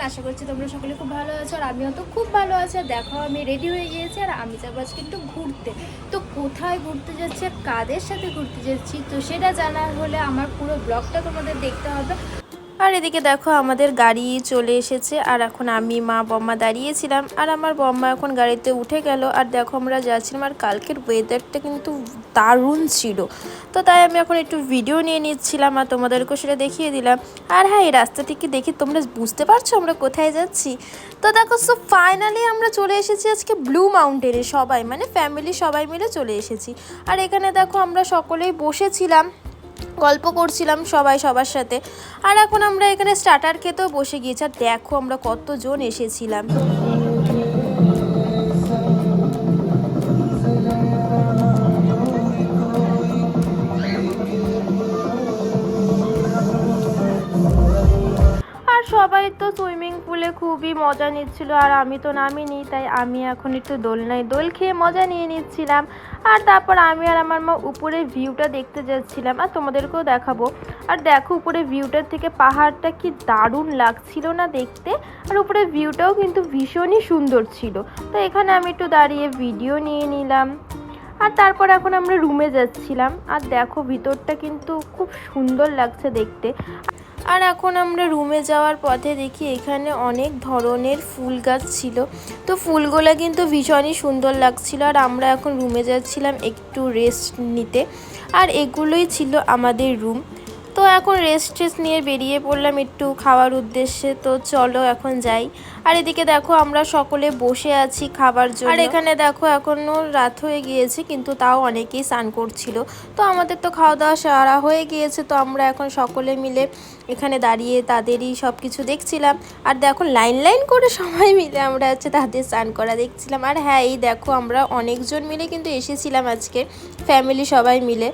আশা করছি তোমরা সকলে খুব ভালো আছো, আর আমিও তো খুব ভালো আছি। আর দেখো আমি রেডি হয়ে গিয়েছি, আর আমি যাবো আজকে একটু ঘুরতে। তো কোথায় ঘুরতে যাচ্ছি আর কাদের সাথে ঘুরতে যাচ্ছি তো সেটা জানার হলে আমার পুরো ব্লগটা তোমাদের দেখতে হবে। আর এদিকে দেখো আমাদের গাড়ি চলে এসেছে, আর এখন আমি মা বম্মা দাঁড়িয়েছিলাম, আর আমার বম্মা এখন গাড়িতে উঠে গেল। আর দেখো আমরা যাচ্ছিলাম, আর কালকের ওয়েদারটা কিন্তু দারুণ ছিল। তো তাই আমি এখন একটু ভিডিও নিয়ে নিচ্ছিলাম আর তোমাদেরকেও সেটা দেখিয়ে দিলাম। আর হ্যাঁ, এই রাস্তাটিকে দেখি তোমরা বুঝতে পারছো আমরা কোথায় যাচ্ছি। তো দেখো সো ফাইনালি আমরা চলে এসেছি আজকে ব্লু মাউন্টেনে, সবাই মানে ফ্যামিলি সবাই মিলে চলে এসেছি। আর এখানে দেখো আমরা সকলেই বসেছিলাম, গল্প করছিলাম সবাই সবার সাথে। আর এখন আমরা এখানে স্টার্টার খেতেও বসে গিয়েছি। আর দেখো আমরা কতজন এসেছিলাম। আর সবাই তো সুইমিং পুলে খুবই মজা নিচ্ছিল, আর আমি তো নামিনি, তাই আমি এখন একটু দোলনায় দোল খেয়ে মজা নিয়ে নিচ্ছিলাম। আর তারপর আমি আর আমার মা উপরে ভিউটা দেখতে যাচ্ছিলাম, আর তোমাদেরকেও দেখাবো। আর দেখো উপরে ভিউটার থেকে পাহাড়টা কি দারুণ লাগছিল না দেখতে। আর উপরে ভিউটাও কিন্তু ভীষণই সুন্দর ছিল। তো এখানে আমি একটু দাঁড়িয়ে ভিডিও নিয়ে নিলাম। আর তারপর এখন আমরা রুমে যাচ্ছিলাম, আর দেখো ভিতরটা কিন্তু খুব সুন্দর লাগছে দেখতে। আর এখন আমরা রুমে যাওয়ার পথে দেখি এখানে অনেক ধরনের ফুল গাছ ছিল। তো ফুলগুলো কিন্তু ভীষণই সুন্দর লাগছিল। আর আমরা এখন রুমে যাচ্ছিলাম একটু রেস্ট নিতে, আর এগুলোই ছিল আমাদের রুম। তো এখন রেস্ট নিয়ে বেরিয়ে পড়লাম একটু খাওয়ার উদ্দেশ্যে। তো চলো এখন যাই। আর এদিকে দেখো আমরা সকলে বসে আছি খাবার জন্য। আর এখানে দেখো এখনো রাত হয়ে গিয়েছে, কিন্তু তাও অনেকেই স্নান করছিল। তো আমাদের তো খাওয়া দাওয়া সারা হয়ে গিয়েছে, তো আমরা এখন সকলে মিলে এখানে দাঁড়িয়ে তাদেরই সব কিছু দেখছিলাম। আর দেখো লাইন লাইন করে সবাই মিলে আমরা তাদের স্নান করা দেখছিলাম। আর হ্যাঁ, এই দেখো আমরা অনেকজন মিলে কিন্তু এসেছিলাম আজকে, ফ্যামিলি সবাই মিলে।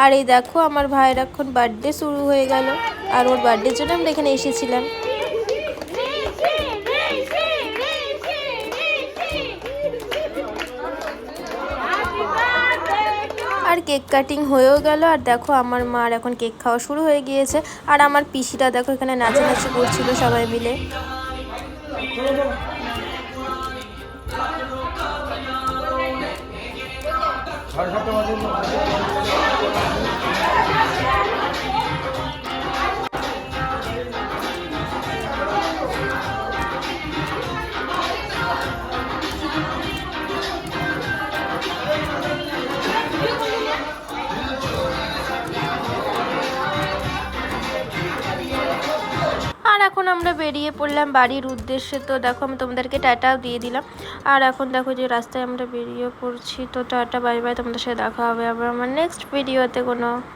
আর এই দেখো আমার ভাইয়ের এখন বার্থডে শুরু হয়ে গেল, আর ওর বার্থডের জন্য আমরা এখানে এসেছিলাম। আর কেক কাটিং হয়েও গেল। আর দেখো আমার মার এখন কেক খাওয়া শুরু হয়ে গিয়েছে। আর আমার পিসিটা দেখো এখানে নাচানাচি করছিল সবাই মিলে। আর এখন আমরা বেরিয়ে পড়লাম বাড়ির উদ্দেশ্যে। তো দেখো আমি তোমাদেরকে টাটাও দিয়ে দিলাম। আর এখন দেখো যে রাস্তায় আমরা বেরিয়ে পড়ছি। তো টাটা বাই বাই, তোমাদের সাথে দেখা হবে আবার আমার নেক্সট ভিডিওতে কোনো